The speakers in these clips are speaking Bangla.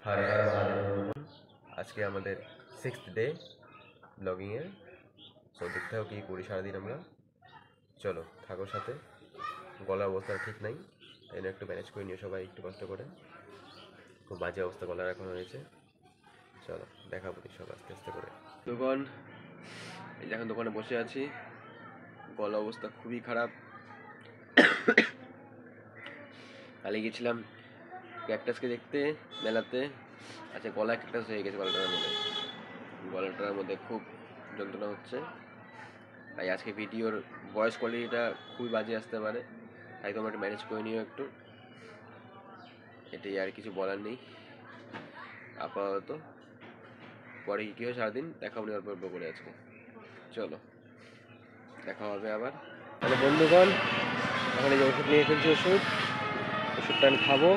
हर हर महादेव। আজকে আমাদের 6th ডে ব্লগিং এর। সো দেখতে হবে কি করি সারাদিন আমরা। চলো থাকো সাথে। গলার অবস্থা ঠিক নাই, তাই না একটু ম্যানেজ করে নিও সবাই একটু কষ্ট করে। খুব বাজে অবস্থা গলার এখন হয়েছে। চলো দেখাবো সব আস্তে আস্তে করে। দোকান এই এখন দোকানে বসে আছি, গলা অবস্থা খুবই খারাপ। কালে গেছিলাম ক্যাকটাসকে দেখতে মেলাতে। আচ্ছা গলায় ক্যাকটাস হয়ে গেছে গলাটার মধ্যে খুব যন্ত্রণা হচ্ছে। তাই আজকে ভিডিওর ভয়েস কোয়ালিটিটা খুবই বাজে আসতে পারে, তাই তোমরা একটু ম্যানেজ করে নিও একটু। এটাই আর কিছু বলার নেই আপাতত। পরে কী হয় সারাদিন দেখা হবে অল্প অল্প করে আজকে। চলো দেখা হবে আবার। তাহলে বন্ধুগণ এখন এই যে ওষুধ নিয়ে ফেলছি, ওষুধটা আমি খাবো,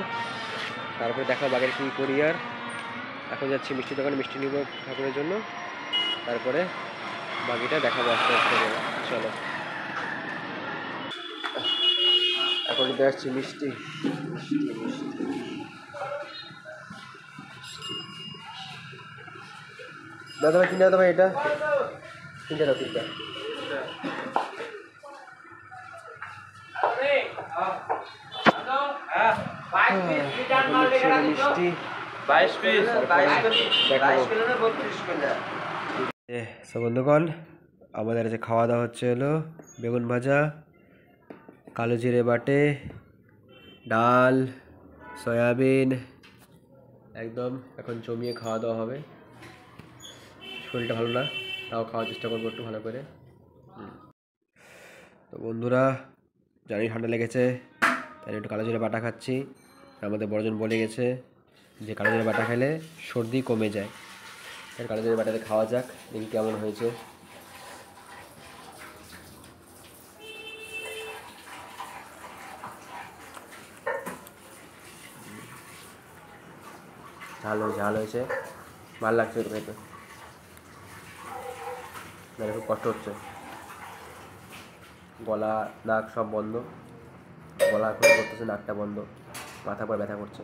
তারপরে দেখা বাগের কী করি। আর এখন যাচ্ছি মিষ্টি দোকানে, মিষ্টি নিব ঠাকুরের জন্য, তারপরে বাকিটা দেখাবো আস্তে আস্তে করে। চলো এখন নিতে আসছি মিষ্টি। দাদা ভাই কিনে দাদা ভাই, এটা কিনতে দাও তিনটা। মিষ্টি 22 পিস। বন্ধুগণ আমাদের যে খাওয়া দাওয়া হচ্ছে হলো বেগুন ভাজা, কালো জিরে বাটে, ডাল, সয়াবিন, একদম এখন জমিয়ে খাওয়া দাওয়া হবে। শরীরটা ভালো না, তাও খাওয়ার চেষ্টা করবো একটু ভালো করে। তো বন্ধুরা জানি ঠান্ডা লেগেছে, তাই একটু কালো জিরে বাটা খাচ্ছি। আমাদের বড়জন বলে গেছে যে কালো জিরে বাটা খেলে সর্দি কমে যায়, তাই কালো জিরে বাটাতে খাওয়া যাক, দেখি কেমন হয়েছে। ঝাল হয়েছে, ভালো লাগছে একটু খেতে। খুব কষ্ট হচ্ছে, গলা নাক সব বন্ধ, গলা খুব করতেছে, নাকটা বন্ধ, মাথা পরে ব্যথা করছে।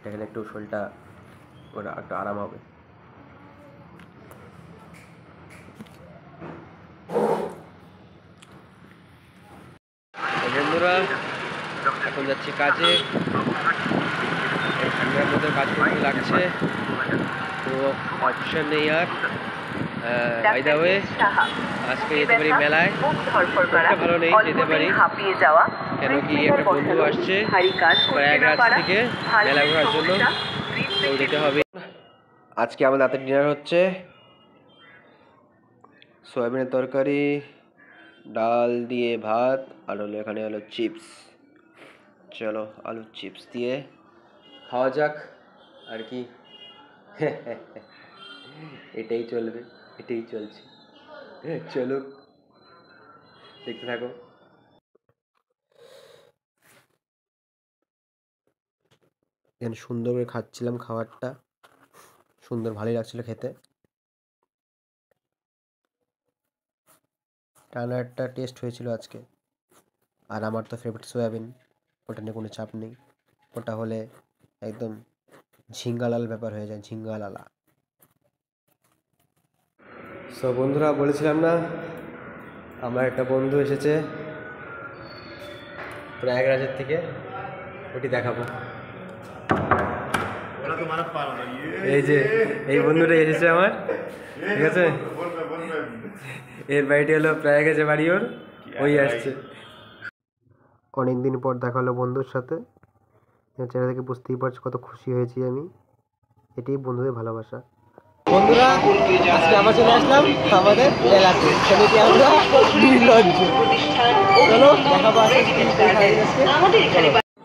এখানে একটু শরীরটা একটু আরাম হবে। বন্ধুরা এখন যাচ্ছি কাজে, ঠান্ডার মধ্যে কাজ করতে লাগছে, তো অপশন নেই আর। বাই দ্য ওয়ে আজকে যেতে পারি মেলায়, ভালো নেই যেতে পারি, কেন কি একটা বন্ধু আসছে প্রয়াগরাজ থেকে মেলা ঘোরার জন্য, তো যেতে হবে। আজকে আমাদের রাতের ডিনার হচ্ছে সয়াবিনের তরকারি, ডাল দিয়ে ভাত, আর হলো এখানে হলো চিপস। চলো আলু চিপস দিয়ে খাওয়া যাক আর কি। এটাই চলবে, এটাই চলছে, চলো দেখতে থাকো। এখানে সুন্দর করে খাচ্ছিলাম, খাবারটা সুন্দর ভালোই লাগছিল খেতে। টানা একটা টেস্ট হয়েছিল আজকে। আর আমার তো ফেভারিট সয়াবিন, ওটা নিয়ে কোনো চাপ নেই, ওটা হলে একদম ঝিঙ্গালাল ব্যাপার হয়ে যায়, ঝিঙ্গালালা। সো বন্ধুরা বলেছিলাম না আমার একটা বন্ধু এসেছে প্রয়াগরাজের থেকে, ওটি দেখাবো। এই যে এই বন্ধুটা এসেছে আমার, ঠিক আছে, এর বাড়িটি হলো প্রয়াগরাজে বাড়ি ওর, ওই আসছে। অনেকদিন পর দেখা হলো বন্ধুর সাথে, চেহারা থেকে বুঝতেই পারছো কত খুশি হয়েছি আমি। এটাই বন্ধুদের ভালোবাসা। বন্ধুরা আজকে আবার চলে আসলাম আমাদের মেলাতে, সেটাকে আমরা নির্লজ্জ। চলো দেখাবো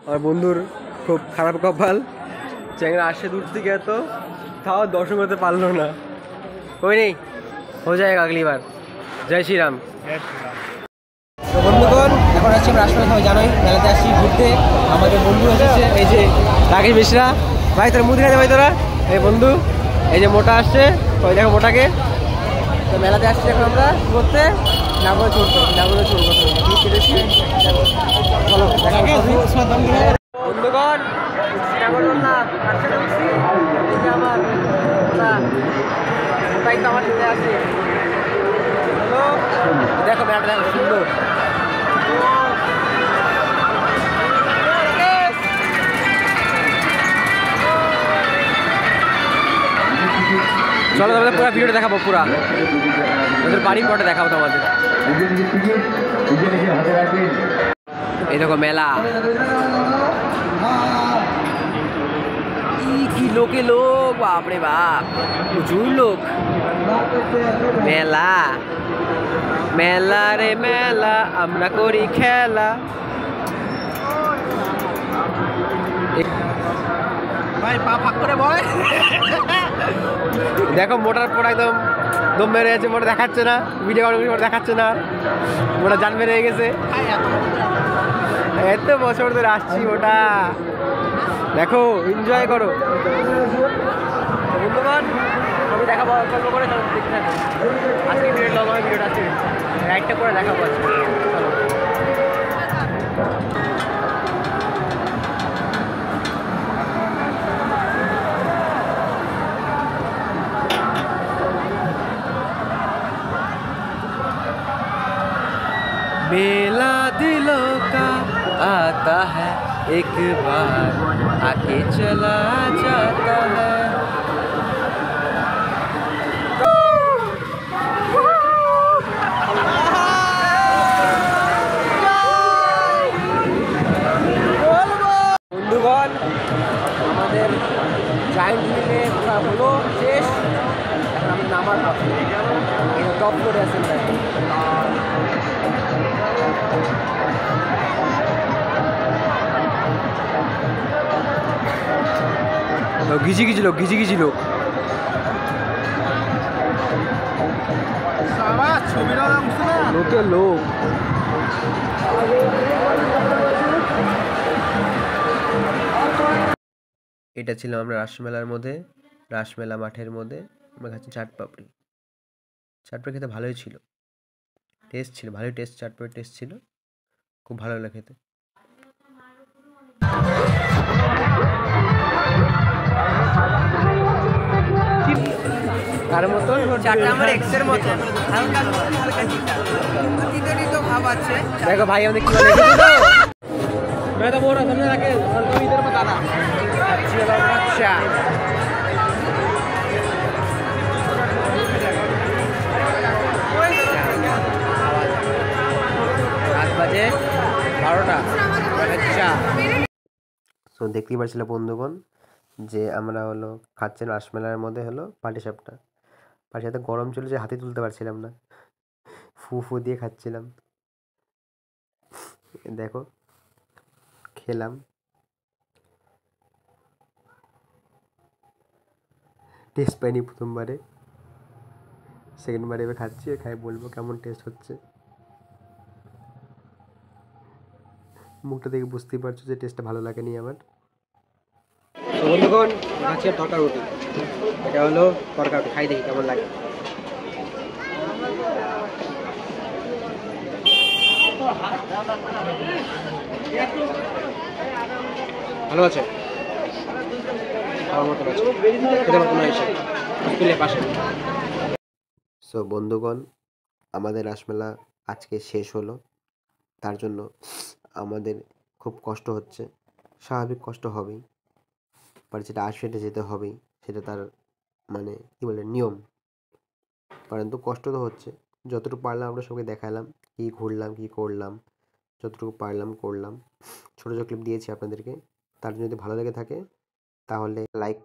আমার বন্ধুর খুব খারাপ কপাল, চ্যাংরা আসে দূর থেকে, এত তাও দর্শন করতে পারলো না। কই নেই, হয়ে যায় আগলি বার। জয় শ্রীরাম। তো বন্ধুগণ এখন আসছি আমরা রাষ্ট্রপতি, সবাই জানোই মেলাতে আসছি ঘুরতে। আমাদের বন্ধু এসেছে, এই যে রাকেশ মিশ্রা ভাই, তোর মুদি খাতে ভাই তোরা। এই বন্ধু এই যে মোটা আসছে, ওই দেখো মোটাকে। তো মেলাতে আসছি এখন আমরা ঘুরতে, নাগরে চড়তে, নাগরে চড়বো। চলো বন্ধুগণ শ্রীনগর বললাম, মেলাটা দেখো সুন্দর। চলো তোমাদের পুরো ভিডিওটা দেখাবো, পুরা ওদের বাড়ি পরে দেখাবো তোমাদের। এই দেখো মেলা, কি লোকে লোক, বাপরে বাপ প্রচুর লোক। মেলা মেলা রে মেলা, আমরা করি খেলা। ভাই পা ফাঁক করে বয়। দেখো মোটার পর একদম দম বেড়ে গেছে, মোটা দেখাচ্ছে না, ভিডিও মোটা দেখাচ্ছে না, মোটা জান বেড়ে গেছে। এত বছর ধরে আসছি, ওটা দেখো, এনজয় করো বন্ধুগণ। আমি দেখাবো অল্প করে, দেখতে থাকো। আজকে ভিডিও লং হয়, ভিডিওটা আছে রাইডটা করে দেখাবো আজকে। চলো मेला दिलों का आता है एक बार, आके चला जाता है। বন্ধুগণ, আমাদের জায়েন্ট মিলে পুরা হলো শেষ। এখন আমি নামার টপ করে আছেন। ঘিচি ঘিচি লোক, ঘিচি ঘিচি লোক। লোকের লোক। এটা ছিল আমরা রাসমেলার মধ্যে, রাসমেলা মাঠের মধ্যে আমরা খাচ্ছি চাট পাপড়ি। চাট পাপড়ি খেতে ভালোই ছিল, টেস্ট ছিল, ভালোই টেস্ট, চাট পাপড়ির টেস্ট ছিল, খুব ভালো লাগে খেতে। তার মতন চাটটা আমার এক্সের মতন, হালকা হালকা তিতো ভাব আছে। দেখো ভাই আমাদের কি বলে, मैं तो बोल रहा समझ रहा कि इधर बताना। अच्छा 7 বাজে 12টা। আচ্ছা সো দেখতেই পাচ্ছিল বন্ধুগণ যে আমরা হলো খাচ্ছি রাসমেলার মধ্যে হলো পাটিসাপটা। পাটিসাপটা গরম ছিল যে হাতে তুলতে পারছিলাম না, ফু ফু দিয়ে খাচ্ছিলাম। দেখো খেলাম, টেস্ট পাইনি প্রথমবারে, সেকেন্ডবারে এবার খাচ্ছি, খাই বলবো কেমন টেস্ট হচ্ছে। মুখটা দেখে বুঝতেই পারছো যে টেস্টটা ভালো লাগেনি আমার। বন্ধুগণ খাচ্ছি তরকা রুটি, এটা হলো তরকা রুটি, খাই দেখি কেমন লাগে। ভালো আছে, সো বন্ধুগণ আমাদের রাসমেলা আজকে শেষ হলো, তার জন্য আমাদের খুব কষ্ট হচ্ছে, স্বাভাবিক কষ্ট হবেই, বাট যেটা আসবে সেটা যেতে হবেই, সেটা তার মানে কী বলে নিয়ম। পরন্তু কষ্ট তো হচ্ছে, যতটুকু পারলাম আমরা সবাইকে দেখালাম, কী ঘুরলাম কী করলাম, যতটুকু পারলাম করলাম, ছোটো ছোটো ক্লিপ দিয়েছি আপনাদেরকে। তার জন্য যদি ভালো লেগে থাকে তাহলে লাইক